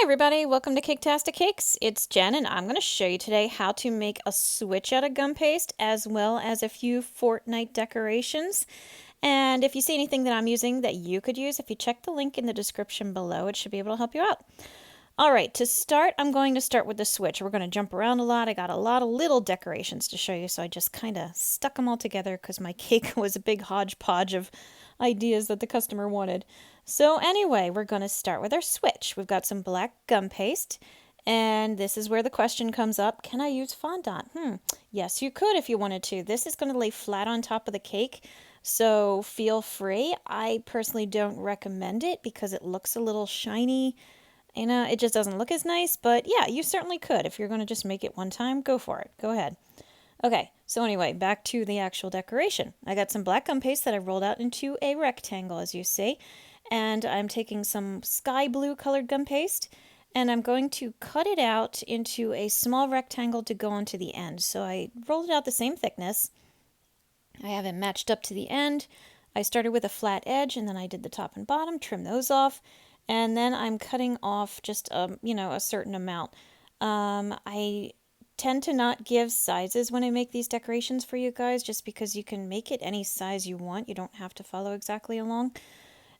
Hi everybody, welcome to Caketastic Cakes. It's Jen and I'm going to show you today how to make a switch out of gum paste as well as a few Fortnite decorations. And if you see anything that I'm using that you could use, if you check the link in the description below, it should be able to help you out. Alright, to start, I'm going to start with the switch. We're going to jump around a lot. I got a lot of little decorations to show you, so I just kind of stuck them all together because my cake was a big hodgepodge of ideas that the customer wanted. So anyway, we're going to start with our switch. We've got some black gum paste, and this is where the question comes up, can I use fondant? Yes, you could if you wanted to. This is going to lay flat on top of the cake, so feel free. I personally don't recommend it because it looks a little shiny. It just doesn't look as nice, but yeah, you certainly could. If you're going to just make it one time, go for it. Go ahead. Okay, so anyway, back to the actual decoration. I got some black gum paste that I rolled out into a rectangle, as you see, and I'm taking some sky blue colored gum paste, and I'm going to cut it out into a small rectangle to go onto the end. So I rolled it out the same thickness. I have it matched up to the end. I started with a flat edge, and then I did the top and bottom, trim those off. And then I'm cutting off just a certain amount. I tend to not give sizes when I make these decorations for you guys, just because you can make it any size you want. You don't have to follow exactly along.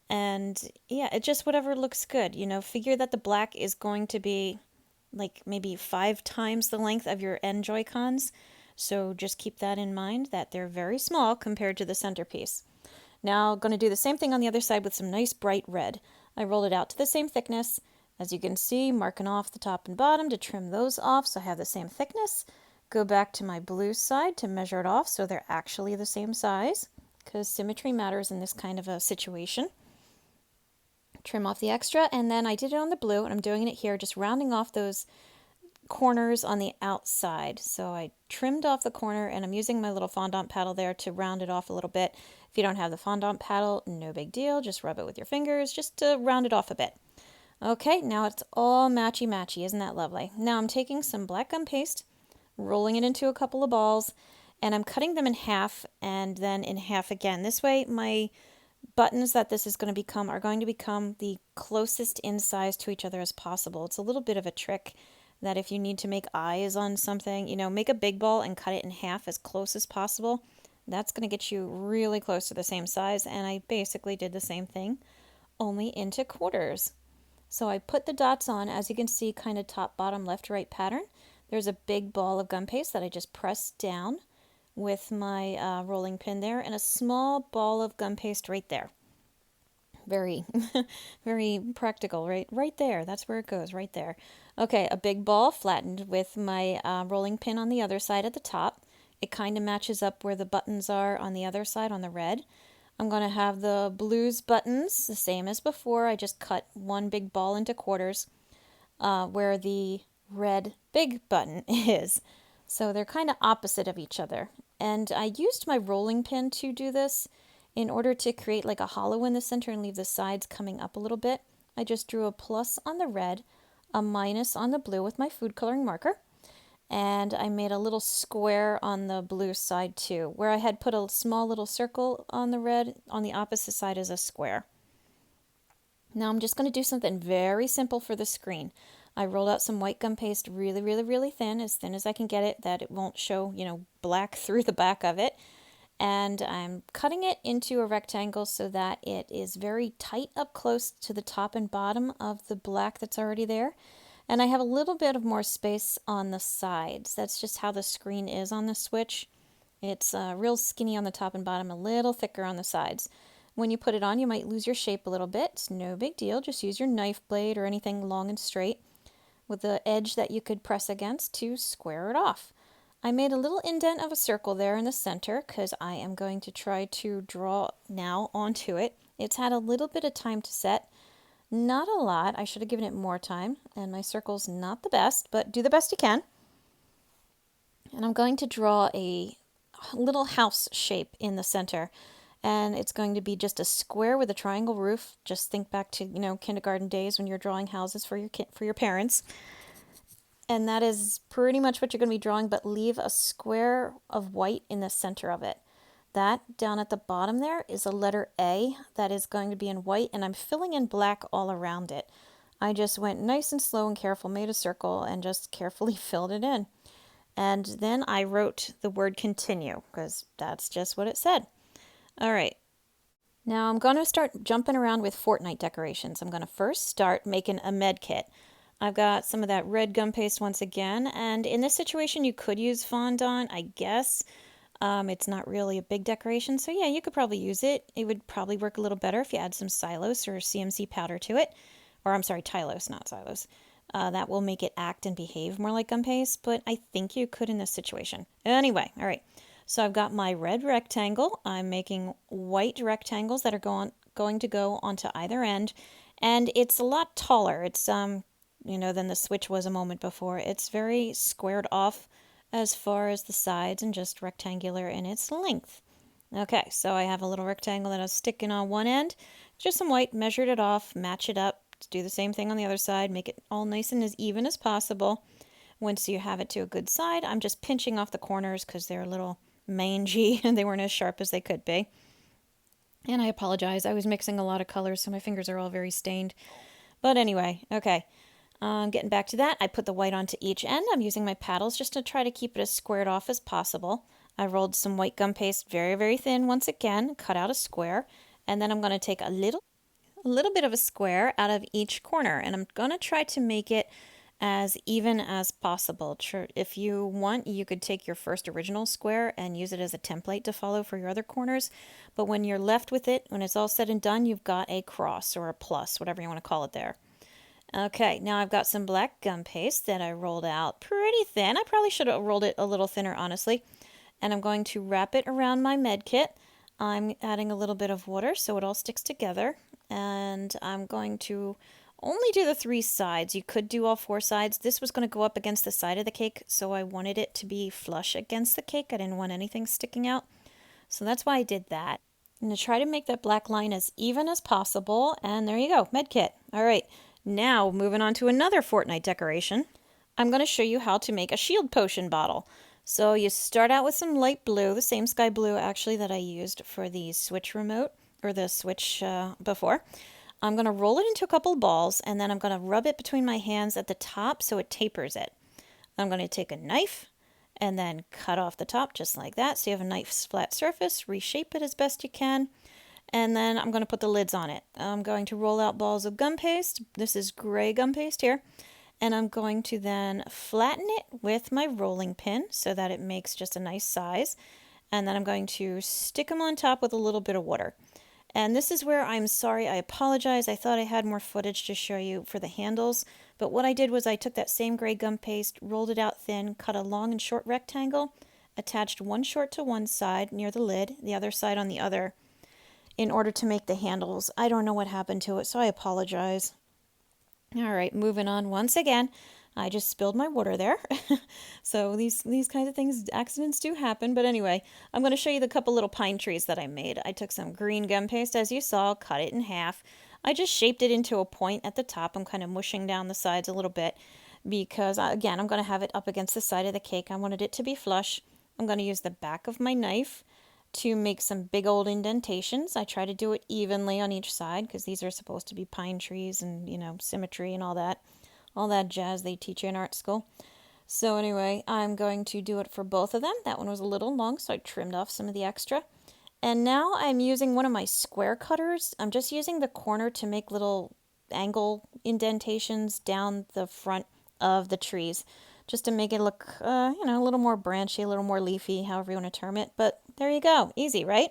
And yeah, it just whatever looks good. Figure that the black is going to be like maybe 5 times the length of your end Joy-Cons. So just keep that in mind, that they're very small compared to the centerpiece. Now I'm going to do the same thing on the other side with some nice bright red. I rolled it out to the same thickness. As you can see, marking off the top and bottom to trim those off so I have the same thickness. Go back to my blue side to measure it off so they're actually the same size, because symmetry matters in this kind of a situation. Trim off the extra, and then I did it on the blue, and I'm doing it here, just rounding off those corners on the outside. So I trimmed off the corner, and I'm using my little fondant paddle there to round it off a little bit. If you don't have the fondant paddle, no big deal. Just rub it with your fingers just to round it off a bit. Okay, now it's all matchy-matchy. Isn't that lovely? Now I'm taking some black gum paste, rolling it into a couple of balls, and I'm cutting them in half and then in half again. This way my buttons that this is going to become are going to become the closest in size to each other as possible. It's a little bit of a trick that if you need to make eyes on something, make a big ball and cut it in half as close as possible. That's going to get you really close to the same size, and I basically did the same thing, only into quarters. So I put the dots on, as you can see, kind of top, bottom, left, right pattern. There's a big ball of gum paste that I just pressed down with my rolling pin there, and a small ball of gum paste right there. Very, very practical, right? Right there. That's where it goes, right there. Okay, a big ball flattened with my rolling pin on the other side at the top. It kind of matches up where the buttons are on the other side on the red. I'm going to have the blues buttons the same as before. I just cut one big ball into quarters where the red big button is. So they're kind of opposite of each other. And I used my rolling pin to do this in order to create like a hollow in the center and leave the sides coming up a little bit. I just drew a plus on the red, a minus on the blue with my food coloring marker. And I made a little square on the blue side too. Where I had put a small little circle on the red, on the opposite side is a square. Now I'm just going to do something very simple for the screen. I rolled out some white gum paste really, really, really thin as I can get it, that it won't show, black through the back of it. And I'm cutting it into a rectangle so that it is very tight up close to the top and bottom of the black that's already there. And I have a little bit of more space on the sides. That's just how the screen is on the Switch. It's real skinny on the top and bottom, a little thicker on the sides. When you put it on, you might lose your shape a little bit. It's no big deal. Just use your knife blade or anything long and straight with the edge that you could press against to square it off. I made a little indent of a circle there in the center because I am going to try to draw now onto it. It's had a little bit of time to set. Not a lot. I should have given it more time, and my circle's not the best, but do the best you can. And I'm going to draw a little house shape in the center, and it's going to be just a square with a triangle roof. Just think back to, kindergarten days when you're drawing houses for your parents. And that is pretty much what you're going to be drawing, but leave a square of white in the center of it. That down at the bottom there is a letter A that is going to be in white, and I'm filling in black all around it. I just went nice and slow and careful, made a circle, and just carefully filled it in. And then I wrote the word continue because that's just what it said. All right. Now I'm going to start jumping around with Fortnite decorations. I'm going to first start making a med kit. I've got some of that red gum paste once again, and in this situation you could use fondant, I guess. It's not really a big decoration, so yeah, you could probably use it. It would probably work a little better if you add some xylose or CMC powder to it. Or I'm sorry, Tylose, not xylose. That will make it act and behave more like gum paste, but I think you could in this situation. Anyway, all right. So I've got my red rectangle. I'm making white rectangles that are going to go onto either end, and it's a lot taller. It's than the switch was a moment before. It's very squared off as far as the sides and just rectangular in its length. Okay, so I have a little rectangle that I was sticking on one end, just some white, measured it off, match it up, do the same thing on the other side, make it all nice and as even as possible. Once you have it to a good side, I'm just pinching off the corners because they're a little mangy and they weren't as sharp as they could be. And I apologize, I was mixing a lot of colors, so my fingers are all very stained. But anyway, okay. Getting back to that, I put the white onto each end. I'm using my paddles just to try to keep it as squared off as possible. I rolled some white gum paste very, very thin once again, cut out a square, and then I'm going to take a little bit of a square out of each corner, and I'm going to try to make it as even as possible. If you want, you could take your first original square and use it as a template to follow for your other corners, but when you're left with it, when it's all said and done, you've got a cross or a plus, whatever you want to call it there. Okay, now I've got some black gum paste that I rolled out pretty thin. I probably should have rolled it a little thinner, honestly. And I'm going to wrap it around my med kit. I'm adding a little bit of water so it all sticks together. And I'm going to only do the 3 sides. You could do all 4 sides. This was going to go up against the side of the cake, so I wanted it to be flush against the cake. I didn't want anything sticking out. So that's why I did that. I'm going to try to make that black line as even as possible. And there you go, med kit. All right. Now, moving on to another Fortnite decoration, I'm going to show you how to make a shield potion bottle. So you start out with some light blue, the same sky blue actually that I used for the Switch remote, or the Switch before. I'm going to roll it into a couple balls, and then I'm going to rub it between my hands at the top so it tapers it. I'm going to take a knife and then cut off the top just like that so you have a nice flat surface, reshape it as best you can. And then I'm going to put the lids on it. I'm going to roll out balls of gum paste. This is gray gum paste here. And I'm going to then flatten it with my rolling pin so that it makes just a nice size. And then I'm going to stick them on top with a little bit of water. And this is where I'm sorry, I apologize. I thought I had more footage to show you for the handles. But what I did was I took that same gray gum paste, rolled it out thin, cut a long and short rectangle, attached one short to one side near the lid, the other side on the other, in order to make the handles. I don't know what happened to it, so I apologize. All right, moving on once again. I just spilled my water there. So these kinds of things, accidents do happen. But anyway, I'm going to show you the couple little pine trees that I made. I took some green gum paste, as you saw, cut it in half. I just shaped it into a point at the top. I'm kind of mushing down the sides a little bit because, again, I'm going to have it up against the side of the cake. I wanted it to be flush. I'm going to use the back of my knife to make some big old indentations. I try to do it evenly on each side because these are supposed to be pine trees and, symmetry and all that jazz they teach you in art school. So anyway, I'm going to do it for both of them. That one was a little long, so I trimmed off some of the extra. And now I'm using one of my square cutters. I'm just using the corner to make little angle indentations down the front of the trees, just to make it look, a little more branchy, a little more leafy, however you want to term it. But there you go. Easy, right?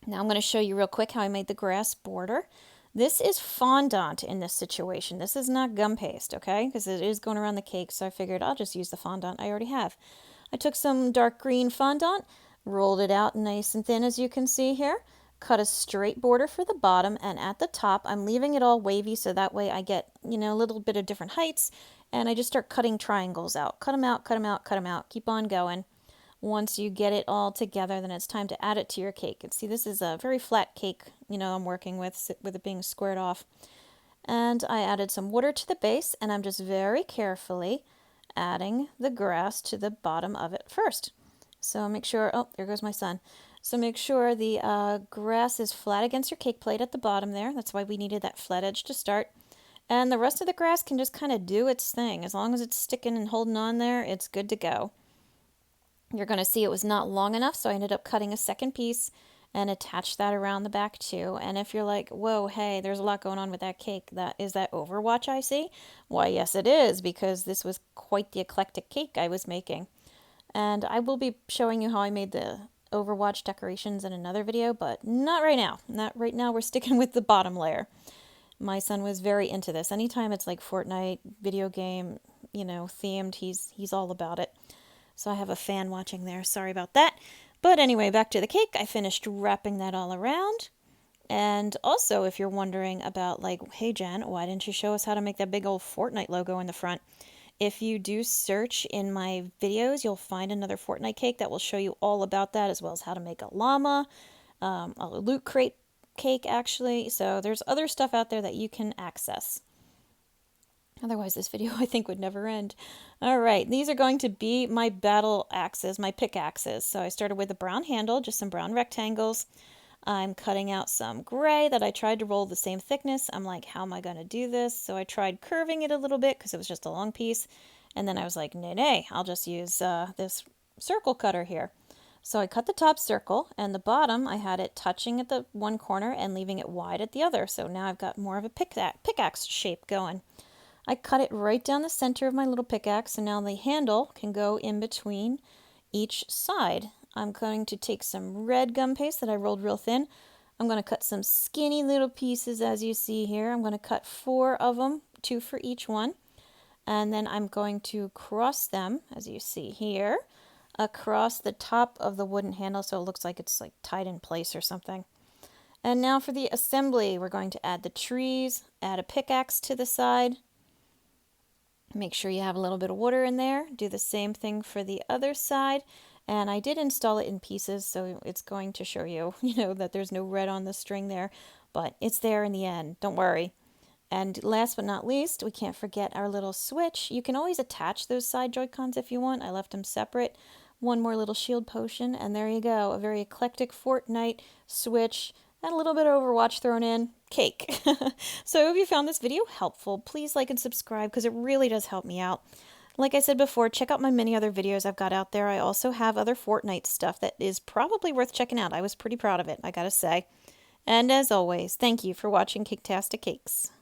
Now I'm going to show you real quick how I made the grass border. This is fondant in this situation. This is not gum paste, okay? Because it is going around the cake, so I figured I'll just use the fondant I already have. I took some dark green fondant, rolled it out nice and thin as you can see here, cut a straight border for the bottom, and at the top I'm leaving it all wavy so that way I get, a little bit of different heights, and I just start cutting triangles out. Cut them out, cut them out, cut them out. Keep on going. Once you get it all together, then it's time to add it to your cake. And see, this is a very flat cake, I'm working with it being squared off. And I added some water to the base, and I'm just very carefully adding the grass to the bottom of it first. So make sure, oh, there goes my son. So make sure the grass is flat against your cake plate at the bottom there. That's why we needed that flat edge to start. And the rest of the grass can just kind of do its thing. As long as it's sticking and holding on there, it's good to go. You're going to see it was not long enough, so I ended up cutting a second piece and attached that around the back too. And if you're like, whoa, hey, there's a lot going on with that cake, is that Overwatch I see? Why, yes, it is, because this was quite the eclectic cake I was making. And I will be showing you how I made the Overwatch decorations in another video, but not right now. Not right now, we're sticking with the bottom layer. My son was very into this. Anytime it's like Fortnite, video game, themed, he's all about it. So I have a fan watching there. Sorry about that. But anyway, back to the cake. I finished wrapping that all around. And also, if you're wondering about, like, hey, Jen, why didn't you show us how to make that big old Fortnite logo in the front? If you do search in my videos, you'll find another Fortnite cake that will show you all about that, as well as how to make a llama, a loot crate cake, actually. So there's other stuff out there that you can access. Otherwise, this video, I think, would never end. All right, these are going to be my battle axes, my pickaxes. So I started with a brown handle, just some brown rectangles. I'm cutting out some gray that I tried to roll the same thickness. I'm like, how am I going to do this? So I tried curving it a little bit because it was just a long piece. And then I was like, nay, I'll just use this circle cutter here. So I cut the top circle, and the bottom, I had it touching at the one corner and leaving it wide at the other. So now I've got more of a pickaxe shape going. I cut it right down the center of my little pickaxe, and now the handle can go in between each side. I'm going to take some red gum paste that I rolled real thin. I'm going to cut some skinny little pieces, as you see here. I'm going to cut 4 of them, 2 for each one. And then I'm going to cross them, as you see here, across the top of the wooden handle so it looks like it's like tied in place or something. And now for the assembly, we're going to add the trees, add a pickaxe to the side. Make sure you have a little bit of water in there. Do the same thing for the other side. And I did install it in pieces, so it's going to show you, that there's no red on the string there. But it's there in the end. Don't worry. And last but not least, we can't forget our little switch. You can always attach those side Joy-Cons if you want. I left them separate. One more little shield potion, and there you go. A very eclectic Fortnite switch. And a little bit of Overwatch thrown in. Cake. So if you found this video helpful, please like and subscribe because it really does help me out. Like I said before, check out my many other videos I've got out there. I also have other Fortnite stuff that is probably worth checking out. I was pretty proud of it, I gotta say. And as always, thank you for watching Caketastic Cakes.